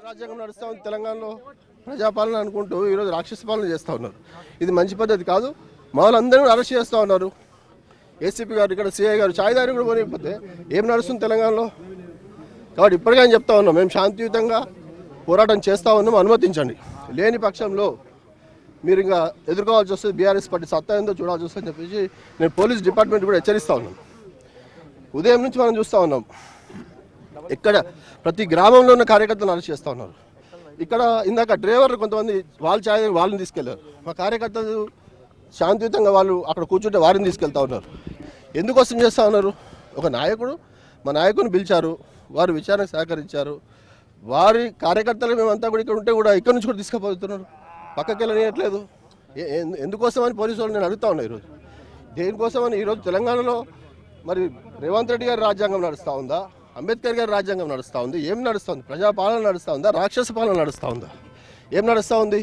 రాజ్యాంగం నడుస్తూ ఉంది తెలంగాణలో, ప్రజాపాలన అనుకుంటూ ఈరోజు రాక్షస పాలన చేస్తూ ఉన్నారు. ఇది మంచి పద్ధతి కాదు. వాళ్ళందరూ అరెస్ట్ చేస్తూ ఉన్నారు. ఏసీపీ గారు, ఇక్కడ సిఐ గారు ఛాయదారి కూడా పోనీకపోతే ఏం నడుస్తుంది తెలంగాణలో? కాబట్టి ఇప్పటికైనా చెప్తా ఉన్నాం, మేము శాంతియుతంగా పోరాటం చేస్తూ ఉన్నాం, అనుమతించండి. లేని పక్షంలో మీరు ఇంకా ఎదుర్కోవాల్సి వస్తుంది. బీఆర్ఎస్ పార్టీ సత్తా ఏందో చూడాల్సి వస్తుందని చెప్పేసి నేను పోలీస్ డిపార్ట్మెంట్ కూడా హెచ్చరిస్తూ ఉన్నాను. ఉదయం నుంచి మనం చూస్తూ ఉన్నాం, ఇక్కడ ప్రతి గ్రామంలో ఉన్న కార్యకర్తలను అరెస్ట్ చేస్తూ ఉన్నారు. ఇక్కడ ఇందాక డ్రైవర్లు కొంతమంది వాళ్ళని తీసుకెళ్లారు. మా కార్యకర్తలు శాంతియుతంగా వాళ్ళు అక్కడ కూర్చుంటే వారిని తీసుకెళ్తా ఉన్నారు. ఎందుకోసం చేస్తూ ఉన్నారు? ఒక నాయకుడు, మా నాయకుని పిలిచారు, వారు విచారణకు సహకరించారు. వారి కార్యకర్తలు మేమంతా కూడా ఇక్కడ ఉంటే కూడా ఇక్కడ నుంచి కూడా తీసుకుపోతున్నారు, పక్కకి వెళ్ళనియట్లేదు. ఎందుకోసమని పోలీసు వాళ్ళు నేను అడుగుతా ఉన్నా ఈరోజు. దేనికోసమని ఈరోజు తెలంగాణలో మరి రేవంత్ రెడ్డి గారి రాజ్యాంగం నడుస్తూ ఉందా, అంబేద్కర్ గారి రాజ్యాంగం నడుస్తూ ఉంది? ఏం నడుస్తుంది? ప్రజాపాలన నడుస్తూ ఉందా, రాక్షస పాలన నడుస్తూ ఉందా? ఏం నడుస్తూ ఉంది?